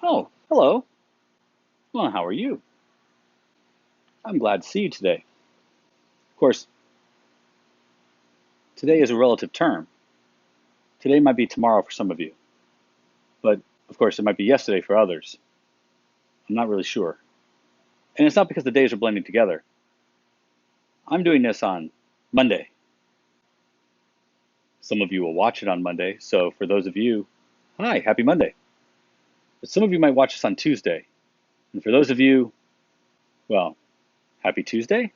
Oh, hello. Well, how are you? I'm glad to see you today. Of course, today is a relative term. Today might be tomorrow for some of you, but of course, it might be yesterday for others. I'm not really sure. And it's not because the days are blending together. I'm doing this on Monday. Some of you will watch it on Monday, so for those of you, hi, happy Monday. But some of you might watch this on Tuesday. And for those of you, well, happy Tuesday?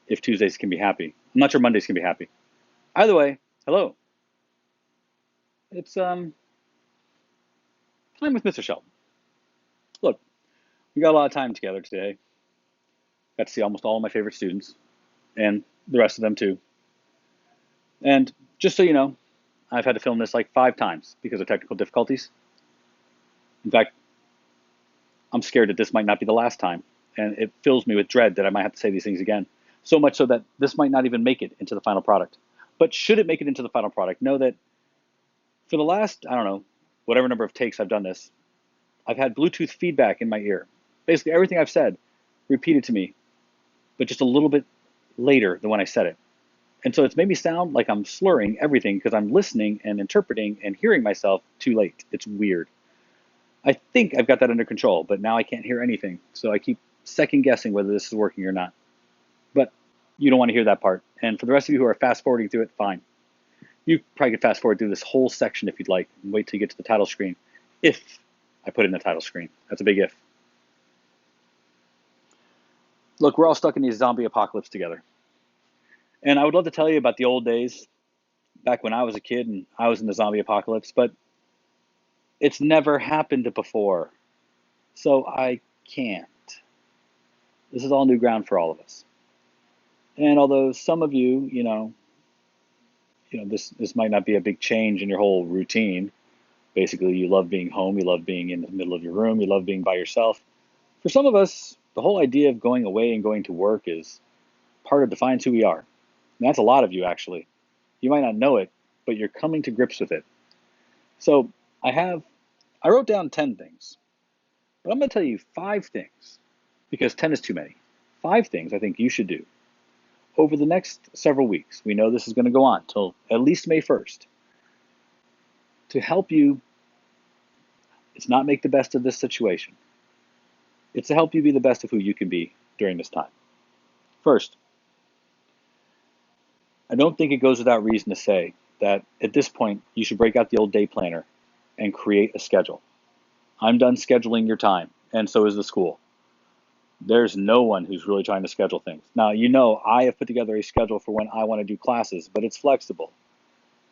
If Tuesdays can be happy. I'm not sure Mondays can be happy. Either way, hello. It's time with Mr. Shelton. Look, we got a lot of time together today. Got to see almost all of my favorite students and the rest of them too. And just so you know, I've had to film this like 5 times because of technical difficulties. In fact, I'm scared that this might not be the last time, and it fills me with dread that I might have to say these things again. So much so that this might not even make it into the final product. But should it make it into the final product, know that for the last, I don't know, whatever number of takes I've done this, I've had Bluetooth feedback in my ear. Basically, everything I've said repeated to me, but just a little bit later than when I said it. And so it's made me sound like I'm slurring everything because I'm listening and interpreting and hearing myself too late. It's weird. I think I've got that under control, but now I can't hear anything. So I keep second guessing whether this is working or not. But you don't want to hear that part. And for the rest of you who are fast forwarding through it, fine. You probably could fast forward through this whole section if you'd like and wait till you get to the title screen. If I put it in the title screen. That's a big if. Look, we're all stuck in these zombie apocalypse together. And I would love to tell you about the old days back when I was a kid and I was in the zombie apocalypse, but it's never happened before. So I can't. This is all new ground for all of us. And although some of you, this might not be a big change in your whole routine. Basically, you love being home, you love being in the middle of your room, you love being by yourself. For some of us, the whole idea of going away and going to work is part of defines who we are. And that's a lot of you actually. You might not know it, but you're coming to grips with it. So I wrote down 10 things, but I'm going to tell you 5 things because 10 is too many. 5 things I think you should do over the next several weeks. We know this is going to go on till at least May 1st to help you. It's not make the best of this situation. It's to help you be the best of who you can be during this time. First, I don't think it goes without reason to say that at this point you should break out the old day planner and create a schedule. I'm done scheduling your time, and so is the school. There's no one who's really trying to schedule things. Now, I have put together a schedule for when I want to do classes, but it's flexible.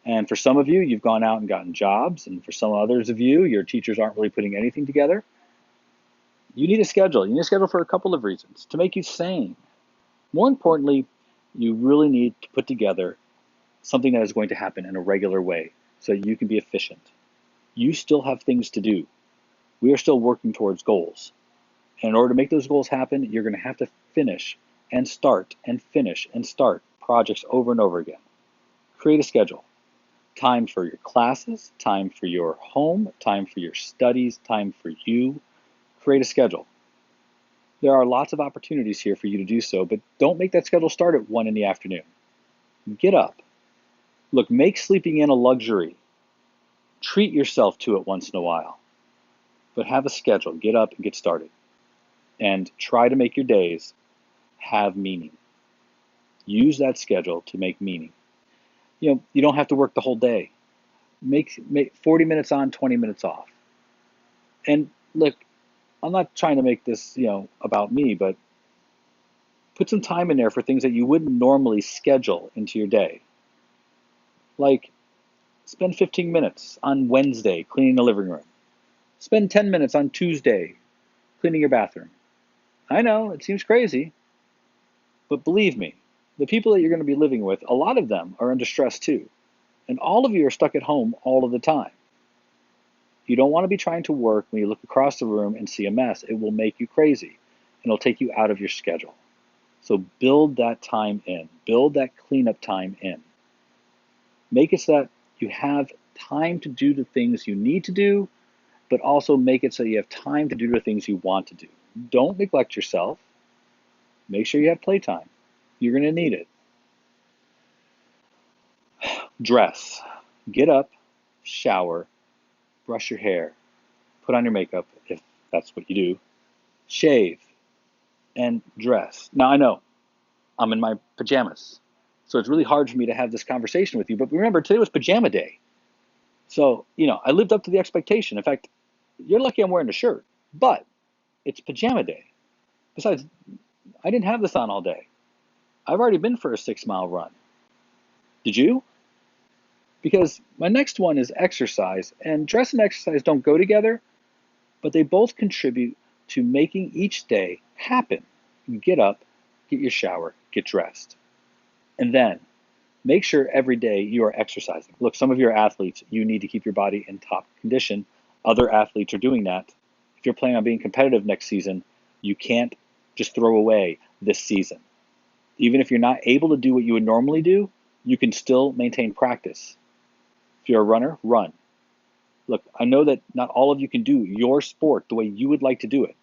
And for some of you, you've gone out and gotten jobs, and for some others of you, your teachers aren't really putting anything together. You need a schedule. You need a schedule for a couple of reasons. To make you sane. More importantly, you really need to put together something that is going to happen in a regular way so that you can be efficient. You still have things to do. We are still working towards goals. And in order to make those goals happen, you're going to have to finish and start and finish and start projects over and over again. Create a schedule. Time for your classes, time for your home, time for your studies, time for you. Create a schedule. There are lots of opportunities here for you to do so, but don't make that schedule start at 1 in the afternoon. Get up. Look, make sleeping in a luxury. Treat yourself to it once in a while. But have a schedule. Get up and get started. And try to make your days have meaning. Use that schedule to make meaning. You don't have to work the whole day. Make 40 minutes on, 20 minutes off. And look, I'm not trying to make this, about me, but put some time in there for things that you wouldn't normally schedule into your day. Like spend 15 minutes on Wednesday cleaning the living room. Spend 10 minutes on Tuesday cleaning your bathroom. I know, it seems crazy, but believe me, the people that you're going to be living with, a lot of them are under stress too. And all of you are stuck at home all of the time. You don't want to be trying to work when you look across the room and see a mess. It will make you crazy and it'll take you out of your schedule. So build that time in. Build that cleanup time in. Make it so that you have time to do the things you need to do, but also make it so you have time to do the things you want to do. Don't neglect yourself. Make sure you have playtime. You're going to need it. Dress. Get up, shower, brush your hair, put on your makeup if that's what you do, shave, and dress. Now I know I'm in my pajamas, so it's really hard for me to have this conversation with you, but remember, today was pajama day. So, I lived up to the expectation. In fact, you're lucky I'm wearing a shirt, but it's pajama day. Besides, I didn't have this on all day. I've already been for a 6 mile run. Did you? Because my next one is exercise, and dress and exercise don't go together, but they both contribute to making each day happen. Get up, get your shower, get dressed. And then make sure every day you are exercising. Look, some of you are athletes. You need to keep your body in top condition. Other athletes are doing that. If you're planning on being competitive next season, you can't just throw away this season. Even if you're not able to do what you would normally do, you can still maintain practice. If you're a runner, run. Look, I know that not all of you can do your sport the way you would like to do it,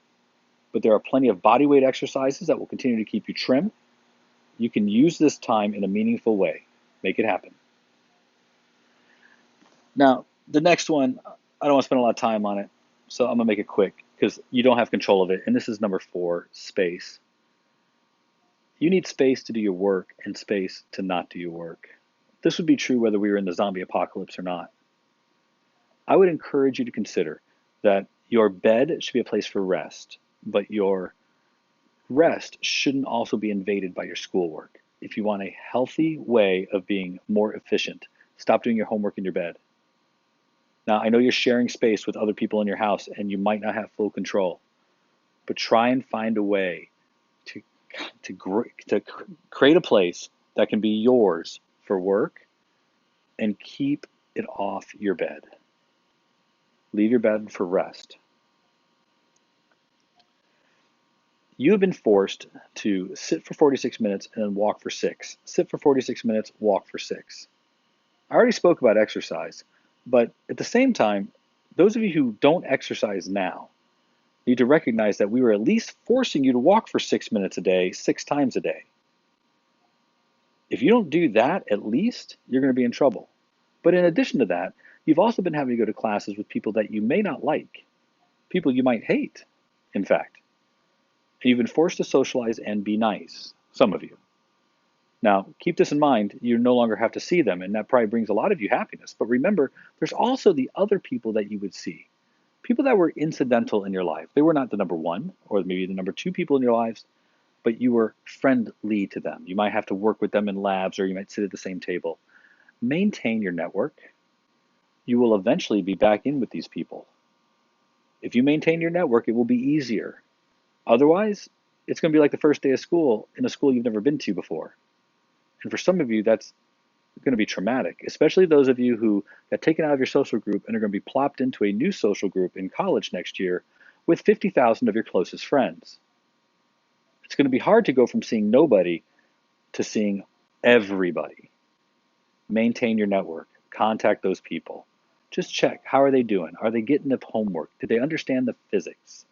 but there are plenty of body weight exercises that will continue to keep you trim. You can use this time in a meaningful way. Make it happen. Now, the next one, I don't want to spend a lot of time on it, so I'm going to make it quick because you don't have control of it. And this is number 4, space. You need space to do your work and space to not do your work. This would be true whether we were in the zombie apocalypse or not. I would encourage you to consider that your bed should be a place for rest, but your rest shouldn't also be invaded by your schoolwork. If you want a healthy way of being more efficient, stop doing your homework in your bed. Now, I know you're sharing space with other people in your house and you might not have full control, but try and find a way to create a place that can be yours for work and keep it off your bed. Leave your bed for rest. You have been forced to sit for 46 minutes and then walk for 6. Sit for 46 minutes, walk for 6. I already spoke about exercise, but at the same time, those of you who don't exercise now need to recognize that we were at least forcing you to walk for 6 minutes a day, 6 times a day. If you don't do that, at least, you're going to be in trouble. But in addition to that, you've also been having to go to classes with people that you may not like, people you might hate, in fact. You've been forced to socialize and be nice, some of you. Now, keep this in mind, you no longer have to see them, and that probably brings a lot of you happiness. But remember, there's also the other people that you would see. People that were incidental in your life. They were not the number 1 or maybe the number 2 people in your lives, but you were friendly to them. You might have to work with them in labs or you might sit at the same table. Maintain your network. You will eventually be back in with these people. If you maintain your network, it will be easier. Otherwise, it's going to be like the first day of school in a school you've never been to before. And for some of you, that's going to be traumatic, especially those of you who got taken out of your social group and are going to be plopped into a new social group in college next year with 50,000 of your closest friends. It's going to be hard to go from seeing nobody to seeing everybody. Maintain your network. Contact those people. Just check. How are they doing? Are they getting the homework? Do they understand the physics?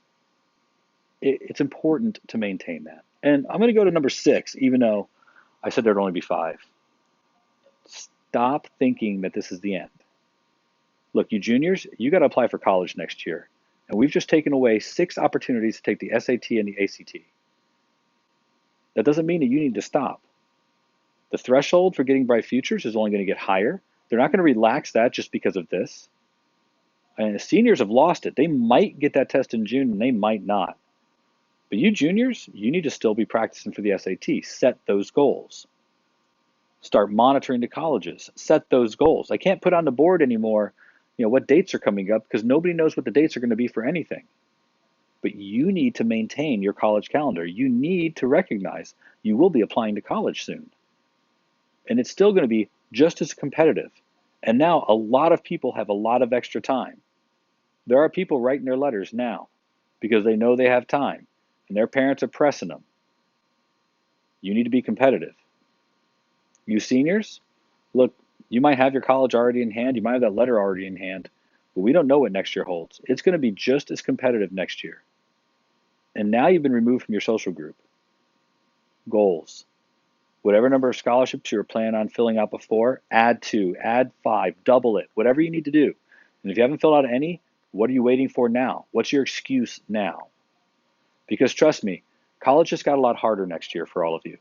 It's important to maintain that. And I'm going to go to number 6, even though I said there'd only be 5. Stop thinking that this is the end. Look, you juniors, you got to apply for college next year. And we've just taken away 6 opportunities to take the SAT and the ACT. That doesn't mean that you need to stop. The threshold for getting Bright Futures is only going to get higher. They're not going to relax that just because of this. And the seniors have lost it. They might get that test in June and they might not. But you juniors, you need to still be practicing for the SAT. Set those goals. Start monitoring the colleges. Set those goals. I can't put on the board anymore, what dates are coming up because nobody knows what the dates are going to be for anything. But you need to maintain your college calendar. You need to recognize you will be applying to college soon. And it's still going to be just as competitive. And now a lot of people have a lot of extra time. There are people writing their letters now because they know they have time and their parents are pressing them. You need to be competitive. You seniors, look, you might have your college already in hand. You might have that letter already in hand. but we don't know what next year holds. It's going to be just as competitive next year. And now you've been removed from your social group. Goals. Whatever number of scholarships you were planning on filling out before, add 2, add 5, double it, whatever you need to do. And if you haven't filled out any, what are you waiting for now? What's your excuse now? Because trust me, college just got a lot harder next year for all of you.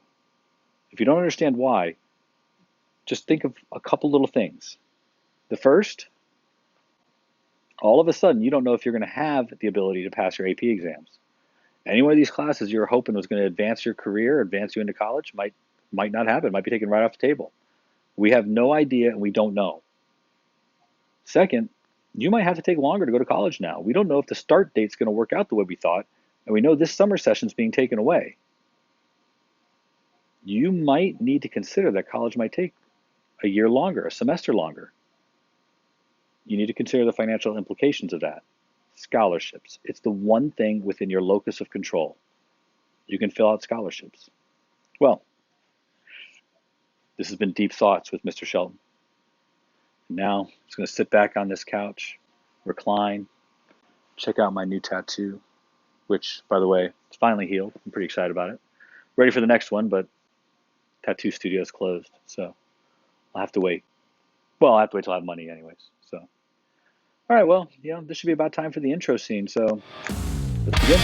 If you don't understand why, just think of a couple little things. The first, all of a sudden, you don't know if you're going to have the ability to pass your AP exams. Any one of these classes you were hoping was going to advance your career, advance you into college, might not happen, might be taken right off the table. We have no idea and we don't know. Second, you might have to take longer to go to college now. We don't know if the start date's going to work out the way we thought, and we know this summer session's being taken away. You might need to consider that college might take a year longer, a semester longer. You need to consider the financial implications of that. Scholarships. It's the one thing within your locus of control. You can fill out scholarships. Well, this has been Deep Thoughts with Mr. Shelton. Now, I'm just going to sit back on this couch, recline, check out my new tattoo, which, by the way, it's finally healed. I'm pretty excited about it. Ready for the next one, but tattoo studio is closed, so I'll have to wait. Well, I'll have to wait till I have money anyways, so. All right, well, this should be about time for the intro scene, so let's begin.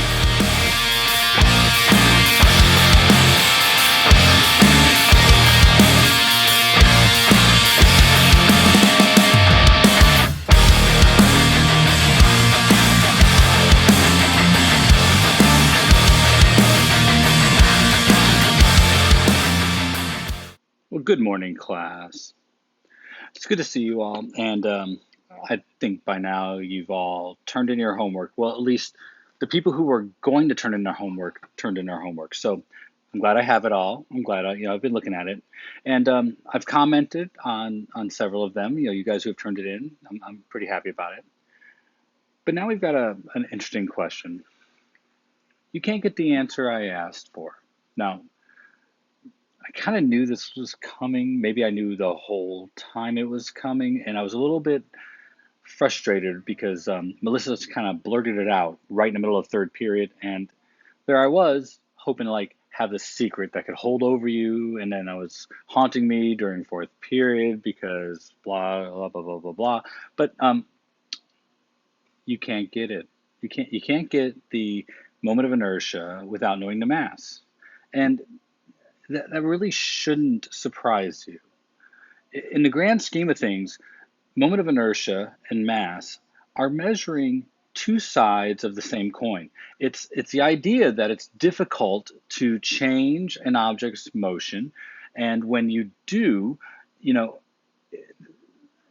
Well, good morning, class. It's good to see you all, and I think by now you've all turned in your homework. Well, at least the people who were going to turn in their homework turned in their homework. So I'm glad I have it all. I'm glad I've been looking at it, and I've commented on several of them. You guys who have turned it in, I'm pretty happy about it. But now we've got an interesting question. You can't get the answer I asked for. Now, I kind of knew this was coming. Maybe I knew the whole time it was coming, and I was a little bit frustrated because Melissa just kind of blurted it out right in the middle of third period, and there I was hoping to have this secret that could hold over you, and then I was haunting me during fourth period because blah blah blah blah blah blah. But you can't get it. You can't get the moment of inertia without knowing the mass, and that really shouldn't surprise you. In the grand scheme of things, moment of inertia and mass are measuring two sides of the same coin. It's the idea that it's difficult to change an object's motion, and when you do,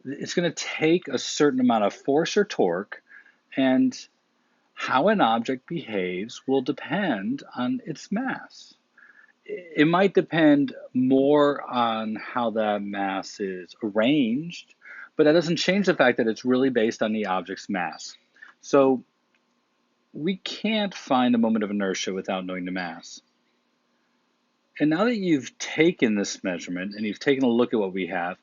it's going to take a certain amount of force or torque, and how an object behaves will depend on its mass. It might depend more on how that mass is arranged, but that doesn't change the fact that it's really based on the object's mass. So we can't find a moment of inertia without knowing the mass. And now that you've taken this measurement and you've taken a look at what we have,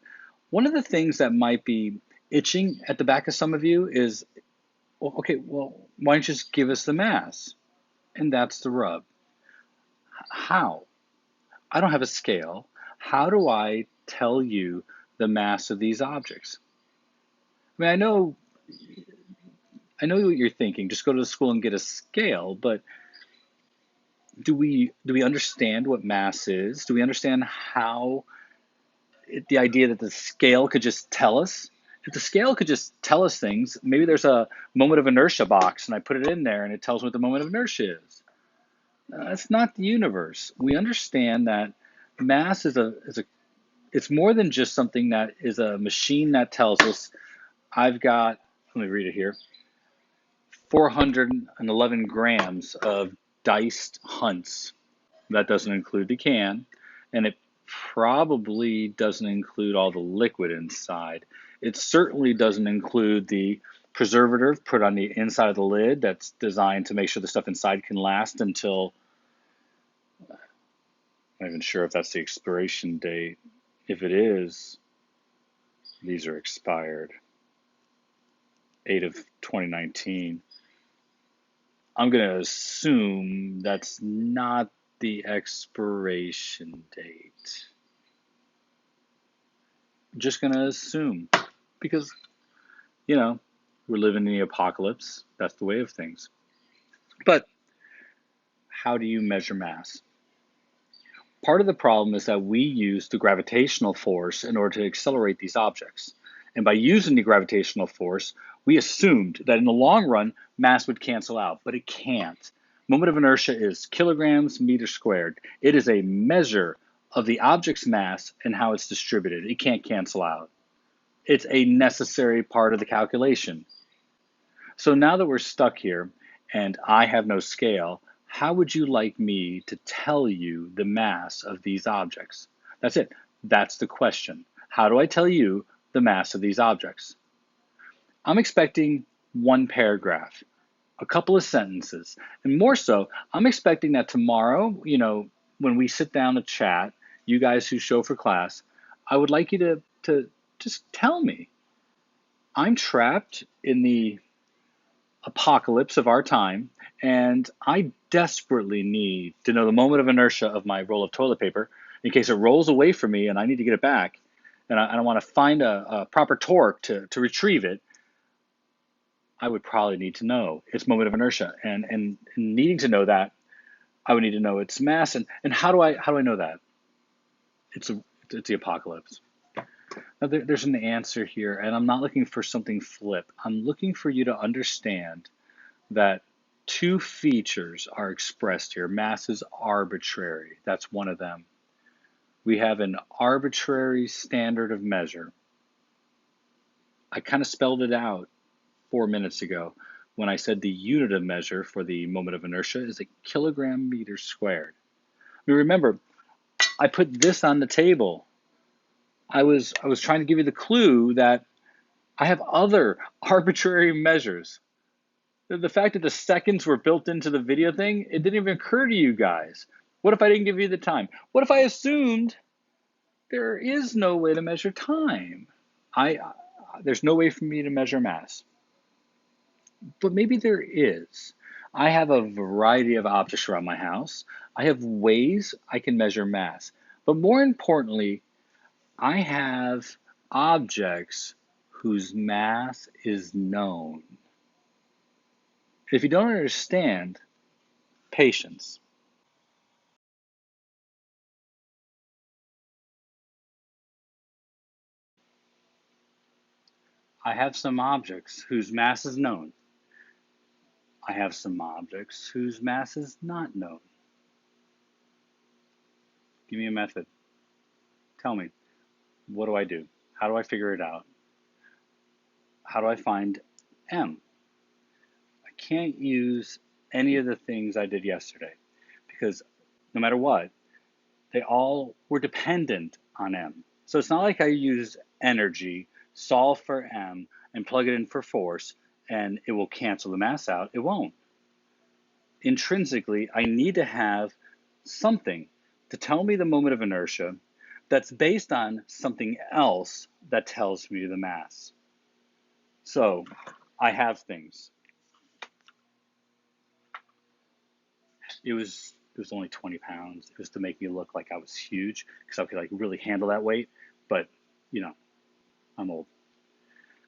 one of the things that might be itching at the back of some of you is, well, okay, well, why don't you just give us the mass? And that's the rub. How? I don't have a scale. How do I tell you the mass of these objects? I mean, I know what you're thinking. Just go to the school and get a scale, but do we understand what mass is? Do we understand how the idea that the scale could just tell us? If the scale could just tell us things, maybe there's a moment of inertia box and I put it in there and it tells me what the moment of inertia is. It's not the universe. We understand that mass it's more than just something that is a machine that tells us I've got, let me read it here, 411 grams of diced hunts. That doesn't include the can, and it probably doesn't include all the liquid inside. It certainly doesn't include the preservative put on the inside of the lid that's designed to make sure the stuff inside can last until, I'm not even sure if that's the expiration date. If it is, these are expired. 8 of 2019. I'm going to assume that's not the expiration date. I'm just going to assume because, we're living in the apocalypse. That's the way of things. But how do you measure mass? Part of the problem is that we use the gravitational force in order to accelerate these objects. And by using the gravitational force, we assumed that in the long run, mass would cancel out, but it can't. Moment of inertia is kilograms meters squared. It is a measure of the object's mass and how it's distributed. It can't cancel out. It's a necessary part of the calculation. So now that we're stuck here and I have no scale, how would you like me to tell you the mass of these objects? That's it. That's the question. How do I tell you the mass of these objects? I'm expecting one paragraph, a couple of sentences, and more so, I'm expecting that tomorrow, when we sit down to chat, you guys who show for class, I would like you to just tell me. I'm trapped in the apocalypse of our time, and I desperately need to know the moment of inertia of my roll of toilet paper in case it rolls away from me and I need to get it back, and I want to find a proper torque to retrieve it. I would probably need to know its moment of inertia, and needing to know that, I would need to know its mass, and how do I know that? It's the apocalypse. Now there's an answer here, and I'm not looking for something flip. I'm looking for you to understand that two features are expressed here. Mass is arbitrary. That's one of them. We have an arbitrary standard of measure. I kind of spelled it out 4 minutes ago when I said the unit of measure for the moment of inertia is a kilogram meters squared. Now remember, I put this on the table. I was trying to give you the clue that I have other arbitrary measures. The fact that the seconds were built into the video thing, it didn't even occur to you guys. What if I didn't give you the time? What if I assumed there is no way to measure time? There's no way for me to measure mass. But maybe there is. I have a variety of objects around my house. I have ways I can measure mass. But more importantly, I have objects whose mass is known. If you don't understand, patience. I have some objects whose mass is known. I have some objects whose mass is not known. Give me a method. Tell me, what do I do? How do I figure it out? How do I find M? I can't use any of the things I did yesterday because no matter what, they all were dependent on M. So it's not like I use energy, solve for M, and plug it in for force, and it will cancel the mass out. It won't. Intrinsically, I need to have something to tell me the moment of inertia that's based on something else that tells me the mass. So I have things. It was only 20 pounds. It was to make me look like I was huge because I could really handle that weight. But I'm old.